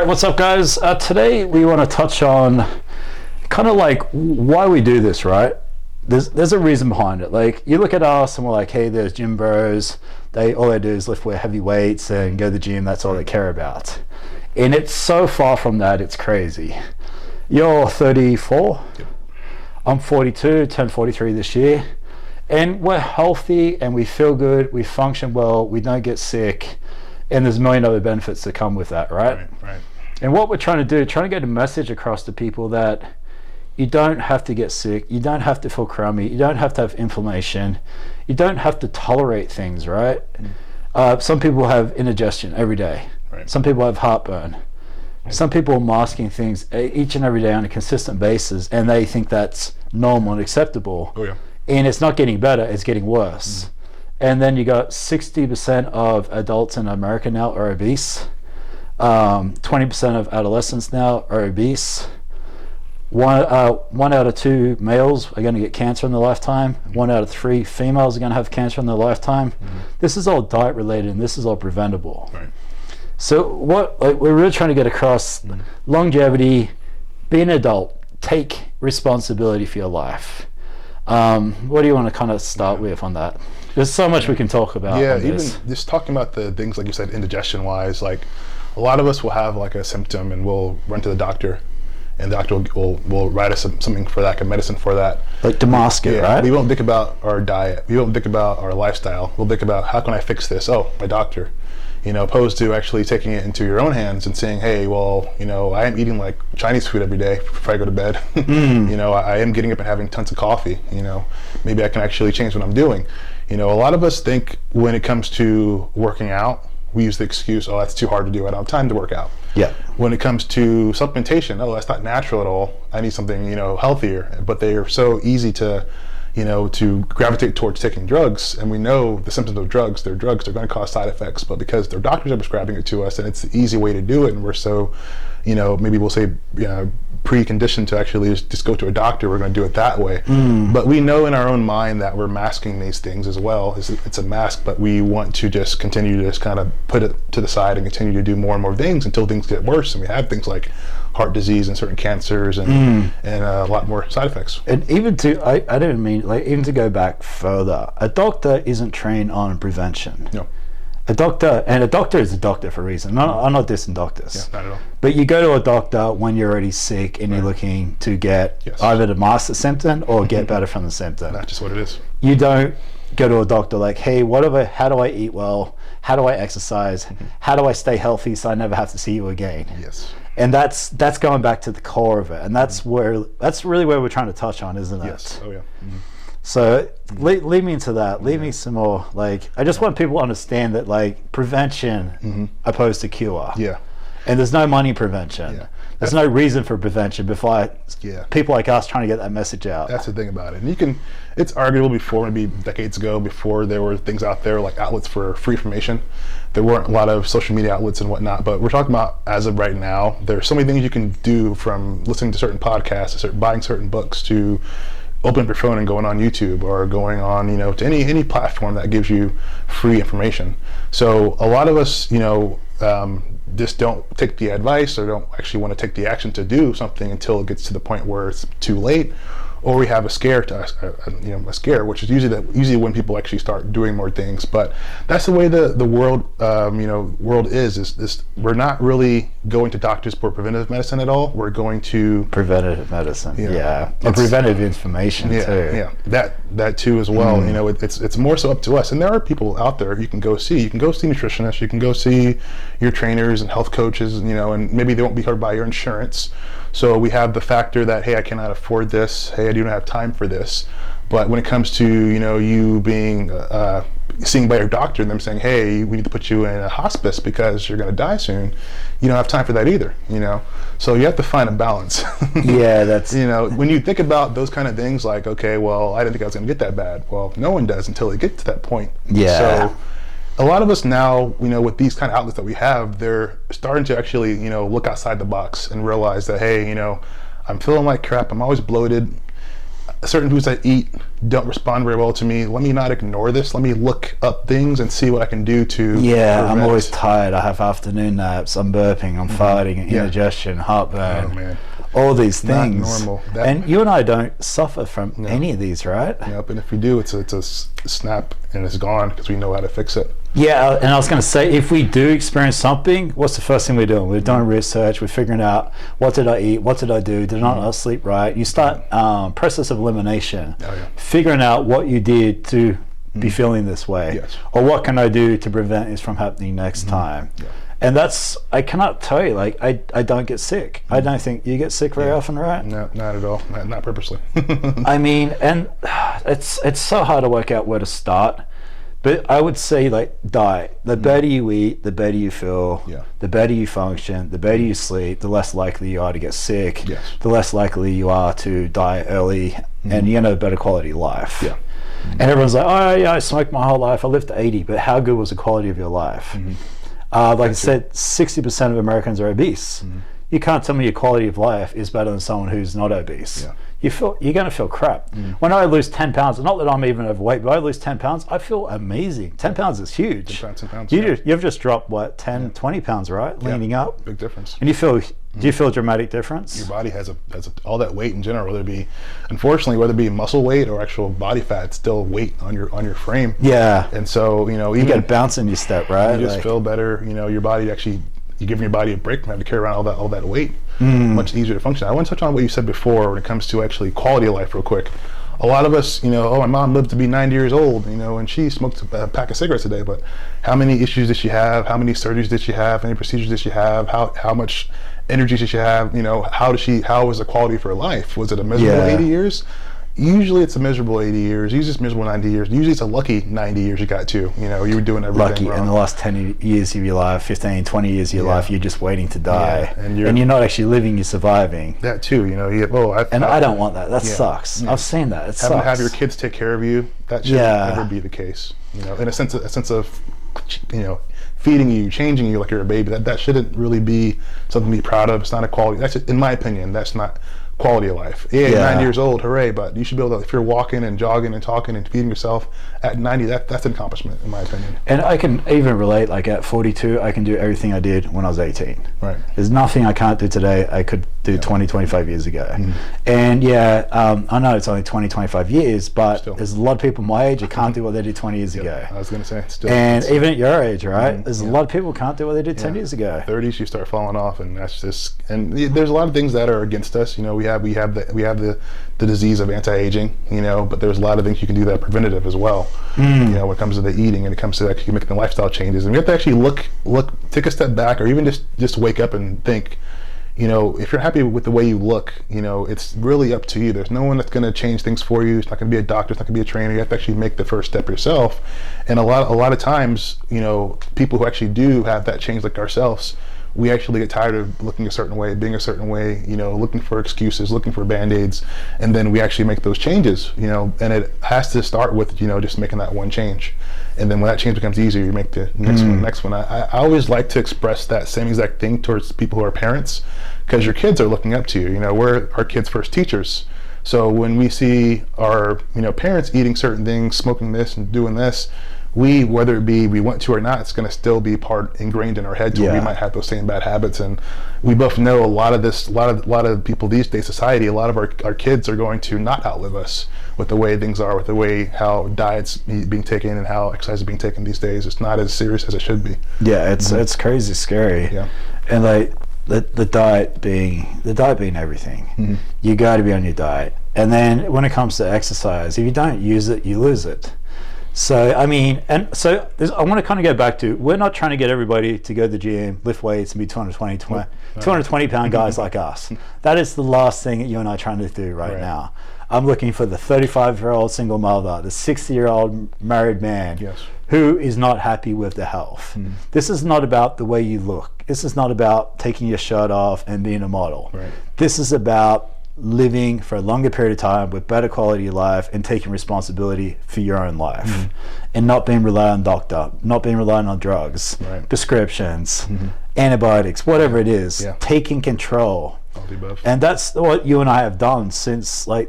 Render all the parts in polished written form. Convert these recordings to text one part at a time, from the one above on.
Alright, what's up guys? Today we want to touch on kind of like why we do this, right? There's a reason behind it. Like, you look at us and we're like, hey, there's gym bros. All they do is lift heavy weights and go to the gym. That's all they care about. And it's so far from that, it's crazy. You're 34. Yep. I'm 42, turned 43 this year. And we're healthy and we feel good. We function well. We don't get sick. And there's a million other benefits that come with that, right? Right. And what we're trying to do, trying to get a message across to people that you don't have to get sick, you don't have to feel crummy, you don't have to have inflammation, you don't have to tolerate things, right? Some people have indigestion every day. Right. Some people have heartburn. Some people are masking things each and every day on a consistent basis, and they think that's normal and acceptable. Oh yeah. And it's not getting better, it's getting worse. And then you got 60% of adults in America now are obese. 20% of adolescents now are obese. One out of 2 males are going to get cancer in their lifetime. 1 out of 3 females are going to have cancer in their lifetime. This is all diet related, and this is all preventable. Right. So what we're really trying to get across: longevity, be an adult, take responsibility for your life. What do you want to kind of start with on that? There's so much we can talk about. Yeah, on even this. just talking about the things like you said, indigestion wise, like a lot of us will have like a symptom and we'll run to the doctor, and the doctor will write us something for that, like a medicine for that. Like to mask it, right? We won't think about our diet. We won't think about our lifestyle. We'll think about, how can I fix this? Oh, my doctor. Opposed to actually taking it into your own hands and saying, hey, well, I am eating like Chinese food every day before I go to bed. I am getting up and having tons of coffee. Maybe I can actually change what I'm doing. A lot of us think when it comes to working out, we use the excuse, oh, that's too hard to do. I don't have time to work out. Yeah. When it comes to supplementation, oh, that's not natural at all. I need something, healthier. But they are so easy to gravitate towards taking drugs, and we know the symptoms of drugs. They're drugs, they're going to cause side effects, but because their doctors are prescribing it to us, and it's the easy way to do it, and we're so, maybe we'll say, preconditioned to actually just go to a doctor, we're going to do it that way. But we know in our own mind that we're masking these things as well. It's a mask, but we want to just continue to just kind of put it to the side and continue to do more and more things until things get worse, and we have things like heart disease and certain cancers and a lot more side effects. And even I don't mean, like, even to go back further, a doctor isn't trained on prevention. No. A doctor is a doctor for a reason. I'm not dissing doctors. Yeah, not at all. But you go to a doctor when you're already sick and you're looking to get either to mask the symptom or get better from the symptom. That's just what it is. You don't go to a doctor like, hey, how do I eat well? How do I exercise? How do I stay healthy so I never have to see you again? Yes. And that's going back to the core of it, and that's really where we're trying to touch on, isn't it? Yes. Oh yeah. So lead me into that. Lead me some more. Like, I just want people to understand that, like, prevention opposed to cure. Yeah. And there's no money prevention. Yeah. There's no reason for prevention before people like us trying to get that message out. That's the thing about it. And it's arguable before, maybe decades ago, before there were things out there like outlets for free information. There weren't a lot of social media outlets and whatnot, but we're talking about as of right now, there's so many things you can do, from listening to certain podcasts, to buying certain books, to opening up your phone and going on YouTube, or going on, to any platform that gives you free information. So a lot of us, just don't take the advice, or don't actually want to take the action to do something until it gets to the point where it's too late, or we have a scare, which is usually when people actually start doing more things. But that's the way the world is. We're not really going to doctors for preventive medicine at all. We're going to preventative medicine, and preventative information too. Yeah, that too as well. It's more so up to us. And there are people out there you can go see. You can go see nutritionists. You can go see your trainers and health coaches. And maybe they won't be covered by your insurance. So we have the factor that, hey, I cannot afford this. Hey, I do not have time for this. But when it comes to, you being seen by your doctor and them saying, hey, we need to put you in a hospice because you're going to die soon, you don't have time for that either, So you have to find a balance. Yeah, that's... when you think about those kind of things, like, okay, well, I didn't think I was going to get that bad. Well, no one does until they get to that point. Yeah. So a lot of us now, with these kind of outlets that we have, they're starting to actually, look outside the box and realize that, hey, I'm feeling like crap. I'm always bloated. Certain foods I eat don't respond very well to me. Let me not ignore this. Let me look up things and see what I can do to Yeah, I'm prevent. always tired. I have afternoon naps. I'm burping. I'm farting. Indigestion, heartburn. Oh man, all these things. not normal. And you and I don't suffer from any of these, right? Yep. And if we do, it's a snap and it's gone because we know how to fix it. Yeah, and I was going to say, if we do experience something, what's the first thing we're doing? We're doing research. We're figuring out, what did I eat? What did I do? Did I not sleep right? You start process of elimination, figuring out what you did to be feeling this way, or what can I do to prevent this from happening next time. And that's, I cannot tell you, like, I don't get sick. I don't think you get sick very often, right? No, not at all. Not purposely. I mean, and it's so hard to work out where to start. But I would say, like, diet. The better you eat, the better you feel, the better you function, the better you sleep, the less likely you are to get sick, the less likely you are to die early, and you have a better quality of life. And everyone's like, oh yeah, I smoked my whole life, I lived to 80, but how good was the quality of your life? Like I said, 60% of Americans are obese. You can't tell me your quality of life is better than someone who's not obese. You're going to feel crap. When I lose 10 pounds, not that I'm even overweight, but I lose 10 pounds, I feel amazing. 10 pounds is huge. 10 pounds, You've just dropped, what, 10, 20 pounds, right? Leaning up. Big difference. And do you feel a dramatic difference? Your body has all that weight in general, whether it be muscle weight or actual body fat, it's still weight on your frame. Yeah. And so, you get a bounce in your step, right? You just feel better. Your body actually, you're giving your body a break from having to carry around all that weight. Much easier to function. I want to touch on what you said before when it comes to actually quality of life real quick. A lot of us, my mom lived to be 90 years old, and she smoked a pack of cigarettes a day, but how many issues did she have? How many surgeries did she have? How many procedures did she have? How much energy did she have? How was the quality of her life? Was it a miserable 80 years? Usually it's a miserable 80 years. Usually it's miserable 90 years. Usually it's a lucky 90 years you got to. You were doing everything lucky wrong. In the last 10 years of your life, 15, 20 years of your life, you're just waiting to die. And you're not actually living, you're surviving. That too, I don't want that. That sucks. I've seen that. It Having sucks. to have your kids take care of you, that shouldn't ever be the case. In a sense of feeding you, changing you like you're a baby, that shouldn't really be something to be proud of. It's not a quality. That's, in my opinion, that's not quality of life. 90 years old, hooray, but you should be able to, if you're walking and jogging and talking and feeding yourself at 90, that's an accomplishment in my opinion. And I can even relate, like at 42, I can do everything I did when I was 18. Right. There's nothing I can't do today I could do 20, 25 years ago. And I know it's only 20, 25 years, but there's a lot of people my age who can't do what they did 20 years ago. I was going to say, even at your age, right? There's a lot of people who can't do what they did 10 years ago. 30s, you start falling off, and that's just, and there's a lot of things that are against us. We have the disease of anti-aging, but there's a lot of things you can do that are preventative as well. When it comes to the eating and it comes to actually making the lifestyle changes, and we have to actually look, take a step back, or even just wake up and think. If you're happy with the way you look, it's really up to you. There's no one that's going to change things for you. It's not going to be a doctor. It's not going to be a trainer. You have to actually make the first step yourself. And a lot of times, people who actually do have that change, like ourselves, we actually get tired of looking a certain way, being a certain way, looking for excuses, looking for band-aids, and then we actually make those changes, and it has to start with, just making that one change. And then when that change becomes easier, you make the next one. I always like to express that same exact thing towards people who are parents, because your kids are looking up to you. We're our kids' first teachers. So when we see our, parents eating certain things, smoking this and doing this, whether it be we want to or not, it's going to still be ingrained in our head. Where we might have those same bad habits, and we both know a lot of people these days, society, a lot of our kids are going to not outlive us with the way things are, with the way how diets being taken and how exercise is being taken these days. It's not as serious as it should be. Yeah, it's crazy scary. Yeah, and like the diet being everything. You got to be on your diet, and then when it comes to exercise, if you don't use it, you lose it. So, I want to kind of go back to, we're not trying to get everybody to go to the gym, lift weights, and be 220 pound guys like us. That is the last thing that you and I are trying to do right now. I'm looking for the 35-year-old single mother, the 60-year-old married man who is not happy with their health. This is not about the way you look. This is not about taking your shirt off and being a model. This is about living for a longer period of time with better quality of life and taking responsibility for your own life and not being reliant on doctor, not being reliant on drugs, prescriptions, antibiotics, whatever it is, taking control. All the above. And that's what you and I have done since an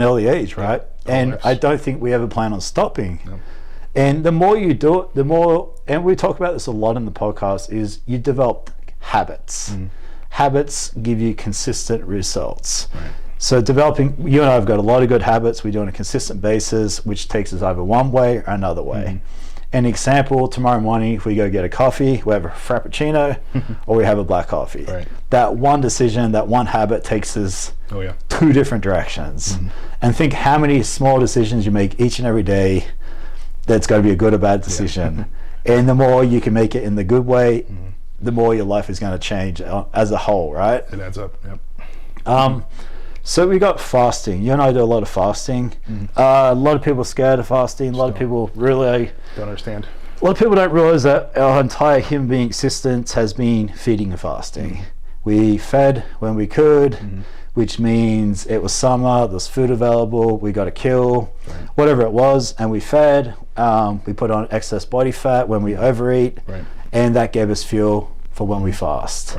early age, right? And lives. I don't think we ever plan on stopping. No. And the more you do it, the more, and we talk about this a lot in the podcast, is you develop habits. Habits give you consistent results. Right. So developing, you and I have got a lot of good habits we do on a consistent basis, which takes us either one way or another way. An example, tomorrow morning, if we go get a coffee, we have a Frappuccino or we have a black coffee. Right. That one decision, that one habit takes us two different directions. And think how many small decisions you make each and every day that's got to be a good or bad decision. And the more you can make it in the good way, the more your life is going to change as a whole, right? It adds up, yep. So we got fasting. You and I do a lot of fasting. A lot of people are scared of fasting. A lot of people really don't understand. A lot of people don't realize that our entire human being existence has been feeding and fasting. We fed when we could, which means it was summer, there's food available, we got to kill, whatever it was, and we fed. We put on excess body fat when we overeat, and that gave us fuel for when we fast.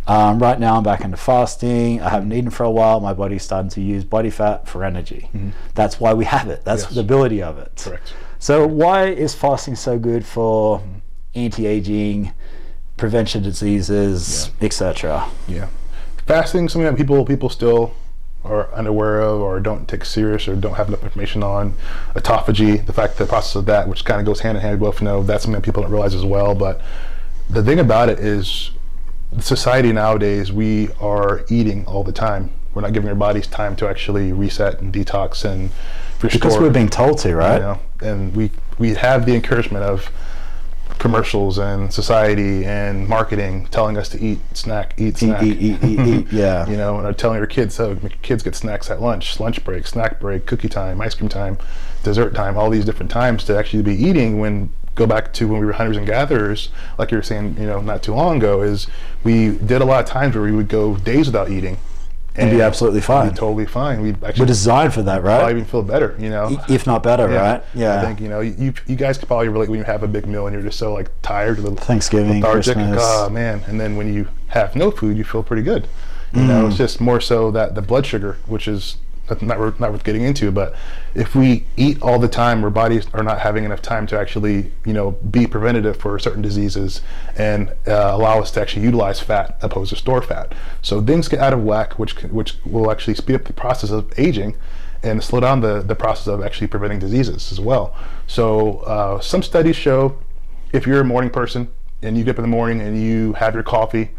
Right now I'm back into fasting. I haven't eaten for a while. My body's starting to use body fat for energy. That's why we have it. That's the ability of it. Correct. So why is fasting so good for anti-aging, prevention of diseases, etc.? Yeah. Fasting, something that people still are unaware of or don't take serious or don't have enough information on. Autophagy, the fact, the process of that, which kind of goes hand in hand, we both know that's something that people don't realize as well. But the thing about it is, society nowadays, we are eating all the time. We're not giving our bodies time to actually reset and detox and restore. Because we're being told to, right? You know, and we have the encouragement of commercials and society and marketing telling us to eat, snack, eat, snack. Eat, yeah. You know, and are telling our kids, make your kids get snacks at lunch break, snack break, cookie time, ice cream time, dessert time, all these different times to actually be eating. When go back to when we were hunters and gatherers, like you were saying, you know, not too long ago, is we did a lot of times where we would go days without eating. And be absolutely fine. Be totally fine. We're designed for that, right? Probably even feel better, you know. If not better, right? Yeah. I think, you know, you guys could probably relate when you have a big meal and you're just so like tired, Thanksgiving, lethargic, Christmas. Oh man. And then when you have no food, you feel pretty good. You know, it's just more so that the blood sugar, which is not worth getting into, but if we eat all the time, our bodies are not having enough time to actually, you know, be preventative for certain diseases and allow us to actually utilize fat opposed to store fat. So things get out of whack, which will actually speed up the process of aging and slow down the process of actually preventing diseases as well. So some studies show if you're a morning person and you get up in the morning and you have your coffee,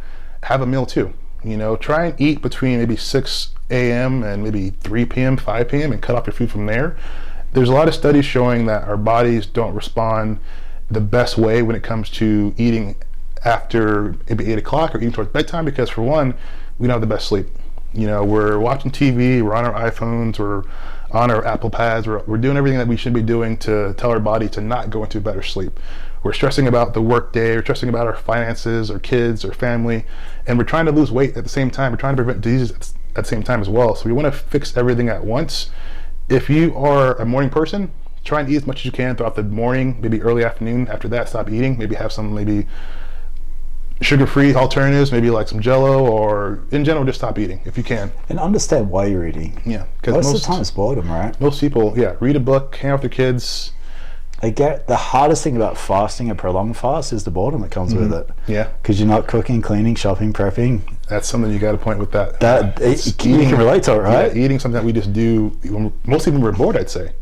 have a meal too. You know, try and eat between maybe 6 a.m. and maybe 3 p.m., 5 p.m. and cut off your food from there. There's a lot of studies showing that our bodies don't respond the best way when it comes to eating after maybe 8 o'clock or eating towards bedtime, because for one, we don't have the best sleep. You know, we're watching TV, we're on our iPhones, we're on our Apple Pads, we're doing everything that we should be doing to tell our body to not go into better sleep. We're stressing about the work day, we're stressing about our finances, our kids, our family, and we're trying to lose weight at the same time. We're trying to prevent diseases at the same time as well. So we want to fix everything at once. If you are a morning person, try and eat as much as you can throughout the morning, maybe early afternoon. After that, stop eating. Maybe have some sugar-free alternatives, maybe like some Jell-O, or in general, just stop eating if you can. And understand why you're eating. Yeah. Most of the time it's boredom, right? Most people, read a book, hang out with their kids. I get the hardest thing about fasting, a prolonged fast, is the boredom that comes with it. Yeah. Because you're not cooking, cleaning, shopping, prepping. That's something you got to point with that. You can relate to it, right? Yeah, eating something that we just do, mostly when we're bored, I'd say.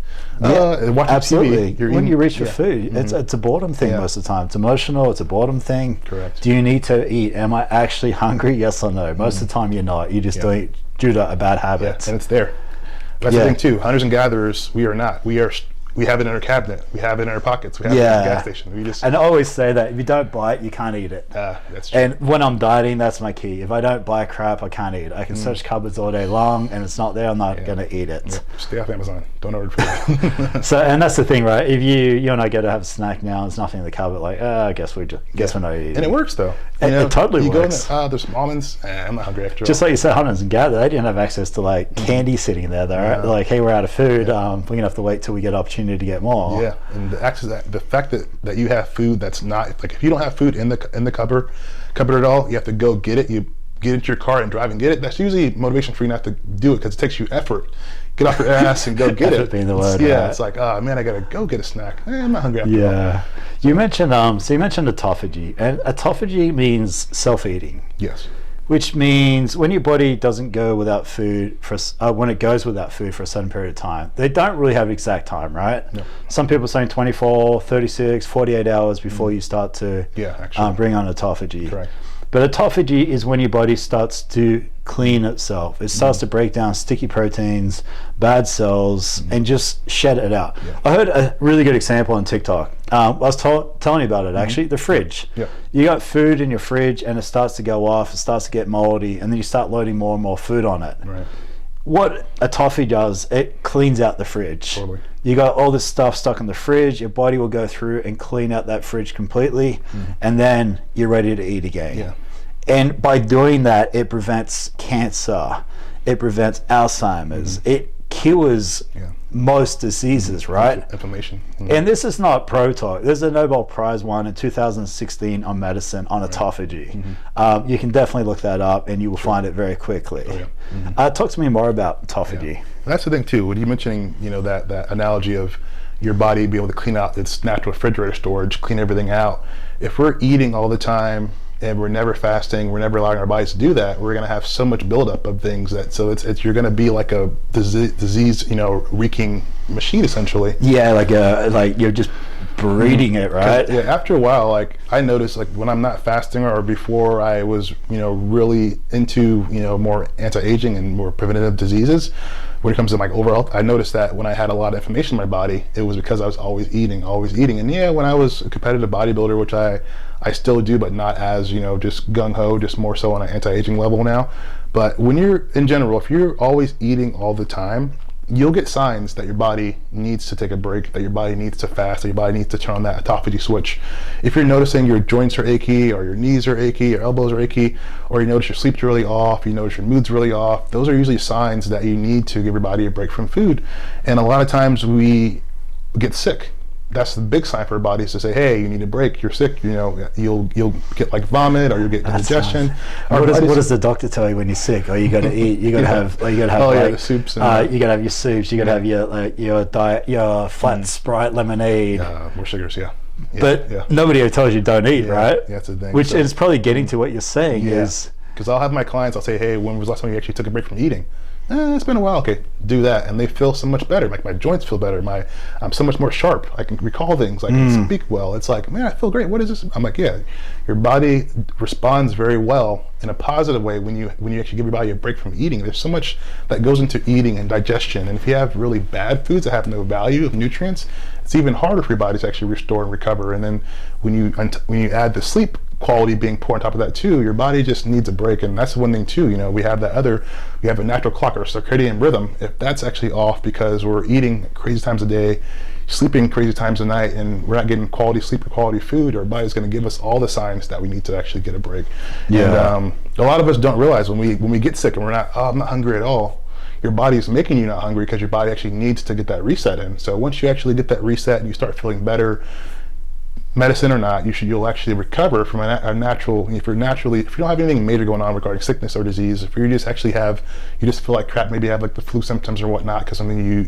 Absolutely. TV, when you reach for food, it's a boredom thing most of the time. It's emotional, it's a boredom thing. Correct. Do you need to eat? Am I actually hungry? Yes or no? Most of the time you're not. You're just doing it due to a bad habit. Yeah, and it's there. That's the thing too. Hunters and gatherers, we are not. We have it in our cabinet. We have it in our pockets. We have it in the gas station. And I always say that if you don't buy it, you can't eat it. That's true. And when I'm dieting, that's my key. If I don't buy crap, I can't eat it. I can search cupboards all day long, and it's not there, I'm not going to eat it. Yep. Stay off Amazon. Don't order food. So, and that's the thing, right? If you and I go to have a snack now, there's nothing in the cupboard. Like, I guess we're not eating. And it works though. It totally works. Go in there's some almonds. I'm not hungry after all. Just like you said, Hunters and Gather, they didn't have access to like candy sitting there. Though, right? They're like, hey, we're out of food. We're gonna have to wait till we get opportunity to get more. Yeah, and the fact that you have food that's not like, if you don't have food in the cupboard at all, you have to go get it. get into your car and drive and get it, that's usually motivation for you not to do it because it takes you effort. Get off your ass and go get it. Being the word, yeah, right? It's like, oh man, I gotta go get a snack. I'm not hungry after all. Yeah. You mentioned autophagy, and autophagy means self-eating. Yes. Which means when your body doesn't go without food when it goes without food for a certain period of time, they don't really have exact time, right? No. Some people are saying 24, 36, 48 hours before you start to bring on autophagy. Correct. But autophagy is when your body starts to clean itself. It starts to break down sticky proteins, bad cells, and just shed it out. Yeah. I heard a really good example on TikTok. I was telling you about it actually, the fridge. Yeah. You got food in your fridge and it starts to go off, it starts to get moldy, and then you start loading more and more food on it. Right. What autophagy does, it cleans out the fridge. Totally. You got all this stuff stuck in the fridge, your body will go through and clean out that fridge completely, and then you're ready to eat again. Yeah. And by doing that, it prevents cancer, it prevents Alzheimer's, it cures most diseases, right? Inflammation. And this is not pro talk. There's a Nobel Prize won in 2016 on medicine on autophagy. You can definitely look that up and you will find it very quickly. Talk to me more about autophagy. Yeah. That's the thing too. When you're mentioning, that analogy of your body being able to clean out its natural refrigerator storage, clean everything out. If we're eating all the time and we're never fasting, we're never allowing our bodies to do that, we're going to have so much buildup of things you're going to be like a disease, wreaking machine essentially. Yeah, like you're just breeding it, right? Yeah. After a while, like I noticed, like when I'm not fasting or before I was, really into, more anti-aging and more preventative diseases. When it comes to like overall, I noticed that when I had a lot of inflammation in my body, it was because I was always eating. And yeah, when I was a competitive bodybuilder, which I still do, but not as, just gung-ho, just more so on an anti-aging level now. But when you're, in general, if you're always eating all the time, you'll get signs that your body needs to take a break, that your body needs to fast, that your body needs to turn on that autophagy switch. If you're noticing your joints are achy, or your knees are achy, your elbows are achy, or you notice your sleep's really off, you notice your mood's really off, those are usually signs that you need to give your body a break from food. And a lot of times we get sick. That's the big sign for our bodies to say, hey, you need a break, you're sick, you'll get like vomit, or you'll get indigestion. What does the doctor tell you when you're sick? Oh, you got to eat, you got to have the soups. And, you got to have your soups, you got to have your diet, your flat Sprite lemonade. More sugars, But nobody ever tells you don't eat, right? Yeah, that's the thing. Which is probably getting to what you're saying is. Because I'll have my clients, I'll say, hey, when was the last time you actually took a break from eating? It's been a while. Okay, do that, and they feel so much better. Like my joints feel better. I'm so much more sharp. I can recall things. I can speak well. It's like, man, I feel great. What is this? I'm like, yeah, your body responds very well in a positive way when you actually give your body a break from eating. There's so much that goes into eating and digestion, and if you have really bad foods that have no value of nutrients, it's even harder for your body to actually restore and recover. And then when you add the sleep quality being poor on top of that too, your body just needs a break. And that's one thing too, we have a natural clock or circadian rhythm. If that's actually off because we're eating crazy times a day, sleeping crazy times a night, and we're not getting quality sleep or quality food, our body's going to give us all the signs that we need to actually get a break. And a lot of us don't realize when we get sick and we're not, I'm not hungry at all, your body's making you not hungry because your body actually needs to get that reset in. So once you actually get that reset and you start feeling better, medicine or not, you'll actually recover from a natural. If you don't have anything major going on regarding sickness or disease, if you just feel like crap, maybe you have like the flu symptoms or whatnot, because something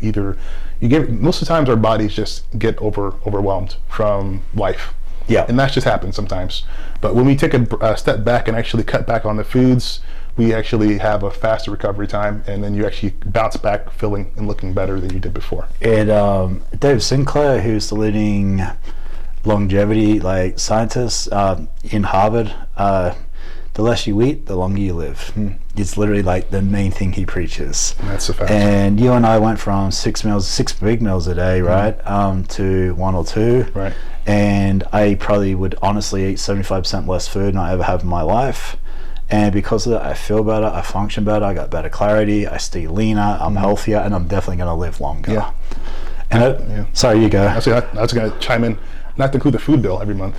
most of the times our bodies just get overwhelmed from life. Yeah, and that just happens sometimes. But when we take a step back and actually cut back on the foods, we actually have a faster recovery time, and then you actually bounce back feeling and looking better than you did before. And Dave Sinclair, who's the leading longevity scientist in Harvard, the less you eat, the longer you live. It's literally the main thing he preaches. That's a fact. And you and I went from 6 big meals a day, right, to 1 or 2. Right. And I probably would honestly eat 75% less food than I ever have in my life. And because of that, I feel better, I function better, I got better clarity, I stay leaner, I'm healthier, and I'm definitely going to live longer. Yeah. And sorry, you go. I was going to chime in, not to include the food bill every month.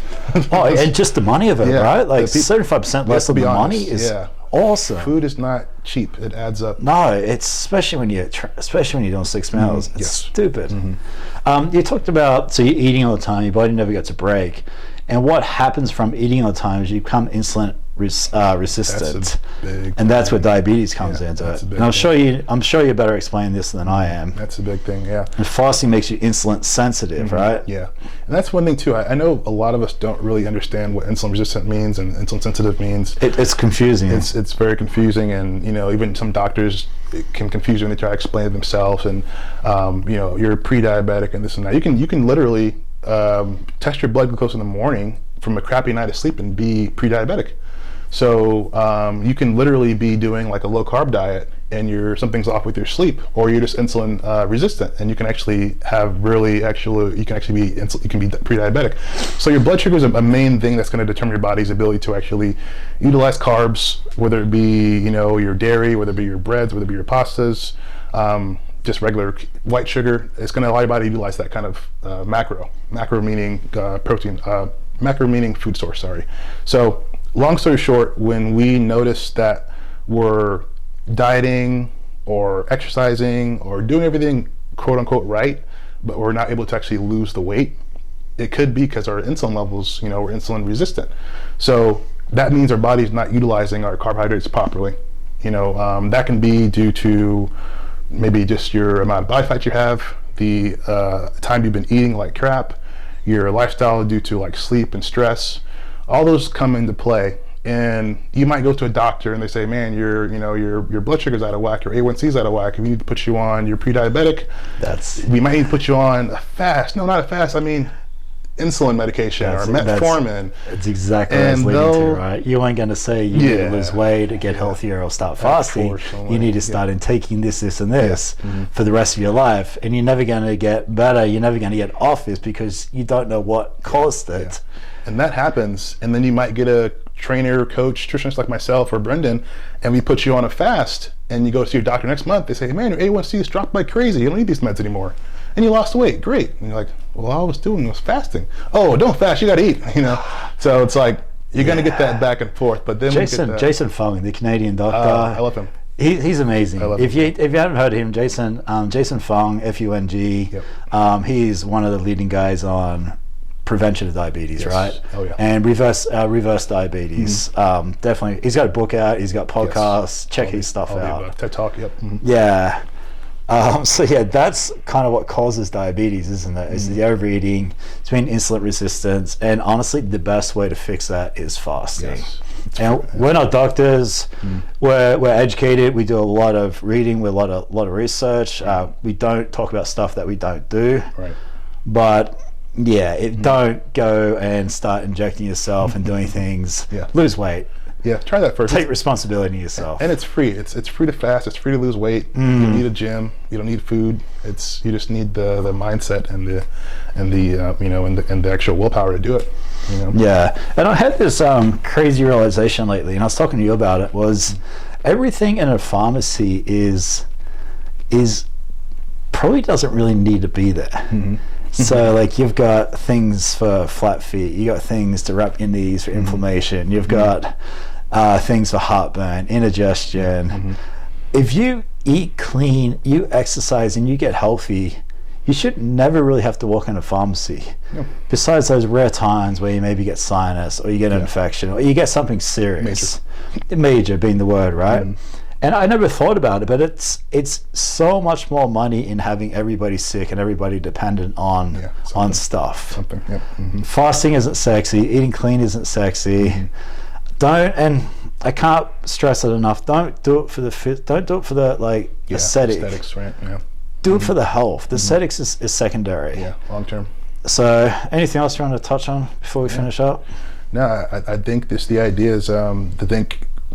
And just the money of it, right? 75% less of the money is awesome. Food is not cheap. It adds up. No, it's especially when you're doing 6 meals. It's stupid. You talked about, so you're eating all the time, your body never gets a break. And what happens from eating all the time is you become insulin resistant, big and that's where diabetes comes into it. And I'm sure you better explain this than I am. That's a big thing, yeah. And fasting makes you insulin sensitive, right? Yeah, and that's one thing too. I know a lot of us don't really understand what insulin resistant means and insulin sensitive means. It's confusing. It's very confusing, and even some doctors, it can confuse you when they try to explain it themselves. And you're pre-diabetic and this and that. You can literally test your blood glucose in the morning from a crappy night of sleep and be pre-diabetic. So you can literally be doing like a low carb diet and something's off with your sleep, or you're just insulin resistant, and you can actually you can be pre-diabetic. So your blood sugar is a main thing that's going to determine your body's ability to actually utilize carbs, whether it be your dairy, whether it be your breads, whether it be your pastas, just regular white sugar. It's going to allow your body to utilize that kind of macro meaning protein, macro meaning food source, sorry. So long story short, when we notice that we're dieting or exercising or doing everything quote unquote right, but we're not able to actually lose the weight, it could be because our insulin levels, we're insulin resistant. So that means our body's not utilizing our carbohydrates properly. That can be due to maybe just your amount of body fat you have, the time you've been eating like crap, your lifestyle due to like sleep and stress. All those come into play, and you might go to a doctor and they say, man, your blood sugar's out of whack, your A1C's out of whack, we need to put you on, you're pre-diabetic. We might need to put you on a fast. No, not a fast, I mean insulin medication or metformin. That's exactly what I was leading to, right? You ain't going to say you need to lose weight or get healthier or start fasting. You need to start in taking this and this for the rest of your life, and you're never going to get better, you're never going to get off this because you don't know what caused it. And that happens, and then you might get a trainer, coach, nutritionist like myself or Brendan, and we put you on a fast, and you go to your doctor next month, they say, hey, man, your A1C is dropped like crazy, you don't need these meds anymore. And you lost weight, great. And you're like, well, all I was doing was fasting. Oh, don't fast, you gotta eat, So it's like, you're gonna get that back and forth, but then Jason Fung, the Canadian doctor. I love him. He's amazing. If you haven't heard of him, Jason Fung, Fung, he's one of the leading guys on prevention of diabetes, right? Oh yeah. And reverse diabetes. Definitely, he's got a book out. He's got podcasts. Check his stuff out. TED Talk. Yep. Yeah. So that's kind of what causes diabetes, isn't it? Is the overeating, it's been insulin resistance, and honestly, the best way to fix that is fasting. Yes. And we're not doctors. We're educated. We do a lot of reading. We're a lot of research. We don't talk about stuff that we don't do. Right. But don't go and start injecting yourself and doing things. Lose weight. Yeah, try that first. Take responsibility yourself. And it's free. It's free to fast. It's free to lose weight. You don't need a gym. You don't need food. You just need the mindset and the actual willpower to do it. Yeah, and I had this crazy realization lately, and I was talking to you about it. Was everything in a pharmacy is probably doesn't really need to be there. So like you've got things for flat feet, you got things to wrap your knees for inflammation, you've got things for heartburn, indigestion. If you eat clean, you exercise, and you get healthy, you should never really have to walk in a pharmacy. Besides those rare times where you maybe get sinus or you get an infection or you get something serious. Major being the word, right? And I never thought about it, but it's so much more money in having everybody sick and everybody dependent on stuff. Fasting isn't sexy. Eating clean isn't sexy. And I can't stress it enough. Don't do it for the don't do it for the aesthetics, right? Yeah. Do it for the health. The aesthetics is secondary. Yeah, long term. So, anything else you want to touch on before we finish up? No, I think the idea is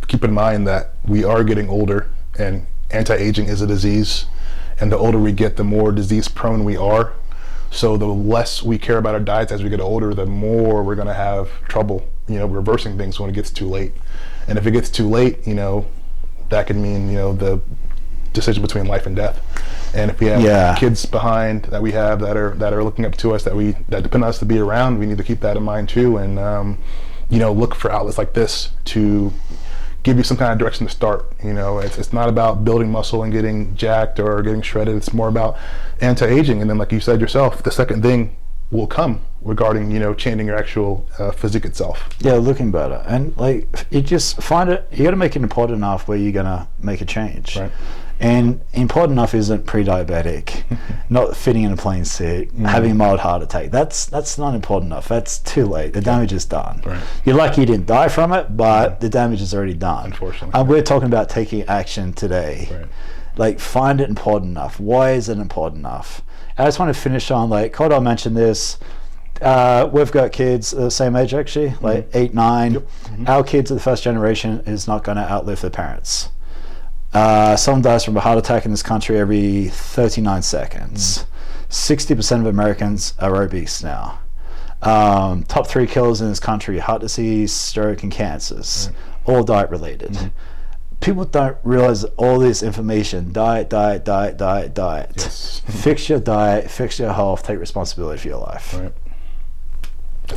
keep in mind that we are getting older, and anti-aging is a disease, and the older we get, the more disease prone we are. So the less we care about our diets as we get older, the more we're going to have trouble reversing things when it gets too late. And if it gets too late, that could mean the decision between life and death. And if we have kids behind that we have that are looking up to us, that depend on us to be around, we need to keep that in mind too, and look for outlets like this to give you some kind of direction to start. It's not about building muscle and getting jacked or getting shredded. It's more about anti-aging. And then, like you said yourself, the second thing will come regarding, changing your actual physique itself. Yeah, looking better. And like, you just find it, you got to make it important enough where you're going to make a change. Right. And important enough isn't pre-diabetic, not fitting in a plane seat, having a mild heart attack. That's not important enough. That's too late. The damage is done. Right. You're lucky you didn't die from it, but the damage is already done. Unfortunately. And we're talking about taking action today. Right. Like, find it important enough. Why is it important enough? I just want to finish on, like, Cordell mentioned this. We've got kids the same age, actually, like 8, 9. Yep. Our kids of the first generation is not going to outlive their parents. Someone dies from a heart attack in this country every 39 seconds. 60% of Americans are obese now. Top 3 killers in this country: heart disease, stroke, and cancers. All diet related. People don't realize all this information. Diet. Yes. Fix your diet, fix your health, take responsibility for your life. Right.